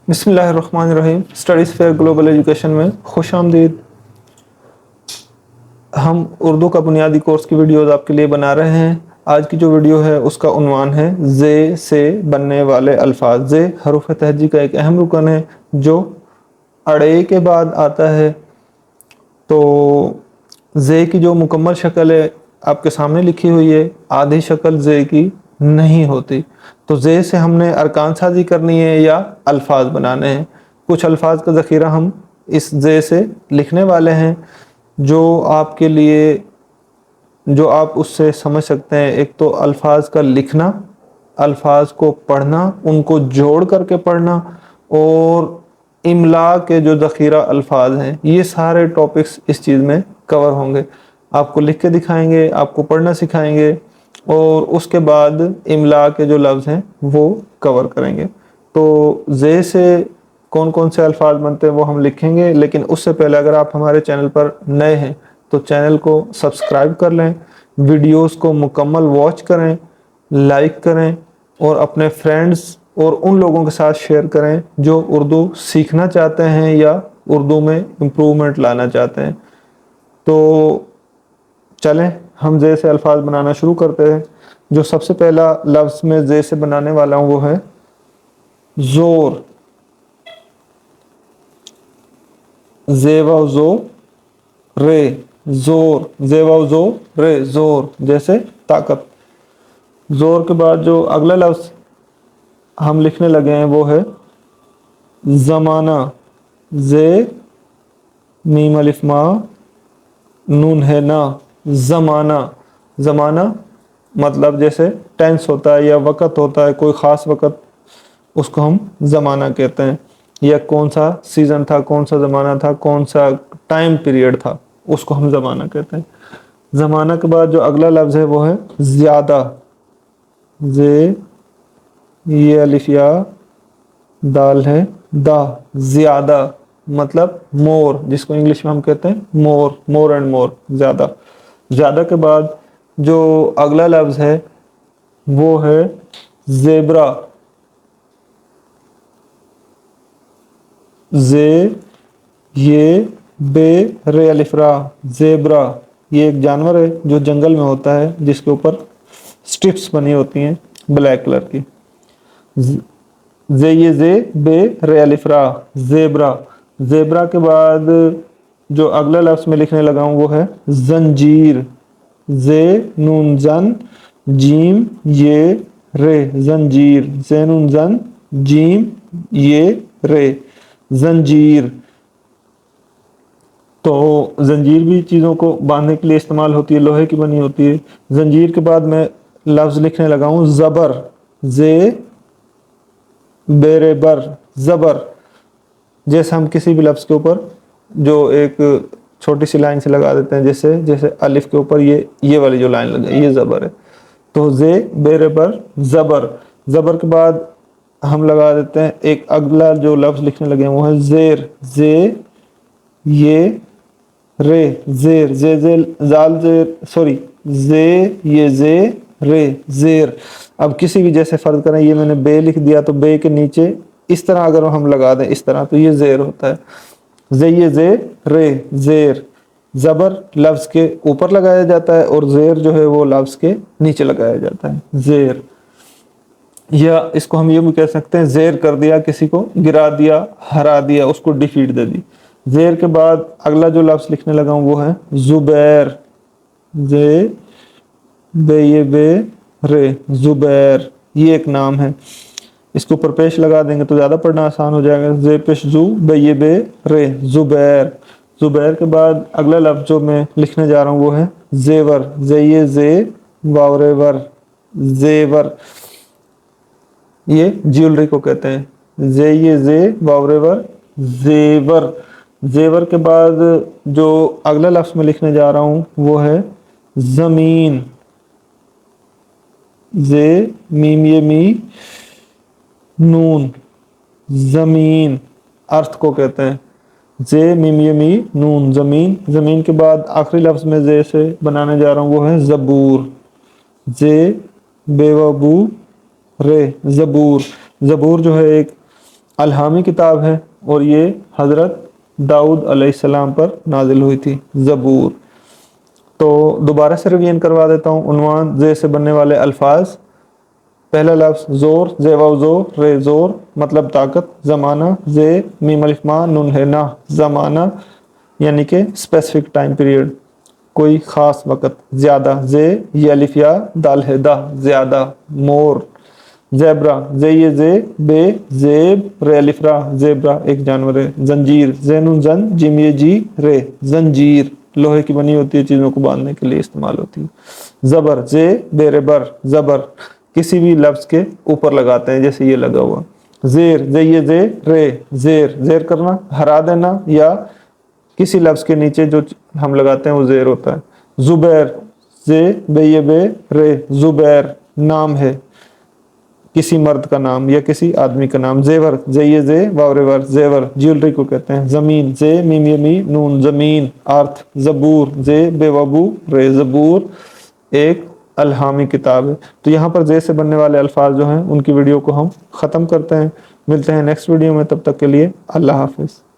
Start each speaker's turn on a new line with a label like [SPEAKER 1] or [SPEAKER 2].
[SPEAKER 1] बिस्मिल्लाहिर्रहमानिर्रहीम। Studies fair global education में खुश आमदीद। हम उर्दू का बुनियादी कोर्स की वीडियोज़ आपके लिए बना रहे हैं। आज की जो वीडियो है उसका उन्वान है ज़े से बनने वाले अल्फाज। ज़े हरूफ तहजी का एक अहम रुकन है जो अड़े के बाद आता है। तो ज़े की जो मुकम्मल शक्ल है आपके सामने लिखी हुई है, आधी शक्ल ज़े की नहीं होती। तो ज़े से हमने अरकान साजी करनी है या अल्फाज बनाने हैं। कुछ अल्फाज का ज़ख़ीरा हम इस ज़े से लिखने वाले हैं जो आपके लिए जो आप उससे समझ सकते हैं। एक तो अल्फाज का लिखना, अल्फाज को पढ़ना, उनको जोड़ करके पढ़ना, और इमला के जो ज़ख़ीरा अल्फाज हैं, ये सारे टॉपिक्स इस चीज़ में कवर होंगे। आपको लिख के दिखाएंगे, आपको पढ़ना सिखाएंगे, और उसके बाद इमला के जो लफ्ज़ हैं वो कवर करेंगे। तो ज़े से कौन कौन से अल्फाज बनते हैं वो हम लिखेंगे, लेकिन उससे पहले अगर आप हमारे चैनल पर नए हैं तो चैनल को सब्सक्राइब कर लें, वीडियोस को मुकम्मल वॉच करें, लाइक करें, और अपने फ्रेंड्स और उन लोगों के साथ शेयर करें जो उर्दू सीखना चाहते हैं या उर्दू में इम्प्रूवमेंट लाना चाहते हैं। तो चलें हम ज़े से अल्फाज बनाना शुरू करते हैं। जो सबसे पहला लफ्ज़ में ज़े से बनाने वाला हूँ वो है ज़ोर। ज़े व ज़ो रे, ज़ोर। ज़े व ज़ो रे, ज़ोर जैसे ताकत। ज़ोर के बाद जो अगला लफ्ज़ हम लिखने लगे हैं वो है ज़माना। ज़े मीम अलिफ मा नून है ना, ज़माना। ज़माना मतलब जैसे टेंस होता है या वक़्त होता है, कोई ख़ास वक़्त, उसको हम ज़माना कहते हैं। या कौन सा सीज़न था, कौन सा ज़माना था, कौन सा टाइम पीरियड था, उसको हम ज़माना कहते हैं। ज़माना के बाद जो अगला लफ्ज़ है वो है ज़्यादा। ज़े ये अलिफ या दाल है दा, ज़्यादा मतलब मोर, जिसको इंग्लिश में हम कहते हैं मोर, मोर एंड मोर, ज़्यादा। ज़्यादा के बाद जो अगला लफ्ज़ है वो है ज़ेब्रा। ज़े ये बे रे अलिफ रा, ज़ेब्रा। ये एक जानवर है जो जंगल में होता है, जिसके ऊपर स्ट्रिप्स बनी होती हैं ब्लैक कलर की। ज़े ये ज़े बे रे अलिफ रा, ज़ेब्रा। ज़ेब्रा के बाद जो अगला लफ्ज़ में लिखने लगा हूँ वो है ज़ंजीर। ज़े नून जन जीम ये रे, ज़ंजीर। ज़े नून जन जीम ये रे, ज़ंजीर। तो ज़ंजीर भी चीज़ों को बांधने के लिए इस्तेमाल होती है, लोहे की बनी होती है। ज़ंजीर के बाद मैं लफ्ज़ लिखने लगा हूँ ज़बर। ज़े बेरे बर, ज़बर। जैसे हम किसी भी लफ्ज़ के ऊपर जो एक छोटी सी लाइन से लगा देते हैं, जैसे जैसे अलिफ के ऊपर ये वाली जो लाइन लगे, ये ज़बर है। तो ज़े बेरे बर, ज़बर। ज़बर के बाद हम लगा देते हैं एक अगला जो लफ्ज़ लिखने लगे हैं वो है ज़ेर। ज़े ये रे, ज़ेर। ज़े ज़े ज़ाल ज़ेर, सॉरी, ज़े ये ज़े रे, ज़ेर। अब किसी भी, जैसे फ़र्ज़ करें ये मैंने बे लिख दिया, तो बे के नीचे इस तरह अगर हम लगा दें इस तरह, तो ये ज़ेर होता है। ज़े ये ज़े रे, ज़ेर। ज़बर लफ्ज़ के ऊपर लगाया जाता है और ज़ेर जो है वो लफ्ज़ के नीचे लगाया जाता है, ज़ेर। या इसको हम ये भी कह सकते हैं ज़ेर कर दिया, किसी को गिरा दिया, हरा दिया, उसको डिफीट दे दी। ज़ेर के बाद अगला जो लफ्ज़ लिखने लगा हूँ वो है ज़ुबैर। ज़े बे ये बे रे, ज़ुबैर। ये एक नाम है, इसके ऊपर पेश लगा देंगे तो ज़्यादा पढ़ना आसान हो जाएगा। ज़े पेश ज़ू बे ये बे रे, ज़ुबैर। ज़ुबैर के बाद अगला लफ्ज़ जो मैं लिखने जा रहा हूँ वो है ज़ेवर। ज़े ये ज़े वावरे वर, ज़ेवर। ये ज्वेलरी को कहते हैं। ज़े ये ज़े वावरे वर, ज़ेवर। ज़ेवर के बाद जो अगला लफ्ज़ मैं लिखने जा रहा हूँ वो है ज़मीन। ज़े मीम ये मी नून, ज़मीन अर्थ को कहते हैं। ज़े मीम ये मी नून, ज़मीन। ज़मीन के बाद आखिरी लफ्ज़ में ज़े से बनाने जा रहा हूँ वो है ज़बूर। ज़े बेवबू रे, ज़बूर। ज़बूर जो है एक الہامی کتاب ہے اور یہ حضرت داؤد علیہ السلام پر نازل ہوئی تھی، زبور۔ تو دوبارہ سے ریویژن کروا دیتا ہوں۔ عنوان: زے سے بننے والے الفاظ۔ پہلا لفظ زور، زے واو زور، رے زور، مطلب طاقت۔ زمانہ، زے میم الف ما نون ہے نا، زمانہ یعنی کہ اسپیسیفک ٹائم پیریڈ، کوئی خاص وقت۔ زیادہ، زے یہ الف یا دال ہے دا، زیادہ۔ مور، زیبرا، زے یہ زے بے زیب رے الف را، زیبرا ایک جانور ہے۔ زنجیر، زین زن جیم یہ جی رے، زنجیر لوہے کی بنی ہوتی ہے، چیزوں کو باندھنے کے لیے استعمال ہوتی ہے۔ زبر، زے بیر بر، زبر کسی بھی لفظ کے اوپر لگاتے ہیں، جیسے یہ لگا ہوا۔ زیر، زے یہ زے رے، زیر زیر کرنا، ہرا دینا، یا کسی لفظ کے نیچے جو ہم لگاتے ہیں وہ زیر ہوتا ہے۔ زبیر، زے بے یہ بے رے، زبیر نام ہے، کسی مرد کا نام یا کسی آدمی کا نام۔ زیور، زے یہ زے واو رے ور، زیور جیولری کو کہتے ہیں۔ زمین، زے میم یہ می نون، زمین۔ ارتھ، زبور، زے بے وبو رے، زبور ایک الہامی کتاب ہے۔ تو یہاں پر زے سے بننے والے الفاظ جو ہیں ان کی ویڈیو کو ہم ختم کرتے ہیں۔ ملتے ہیں نیکسٹ ویڈیو میں، تب تک کے لیے اللہ حافظ۔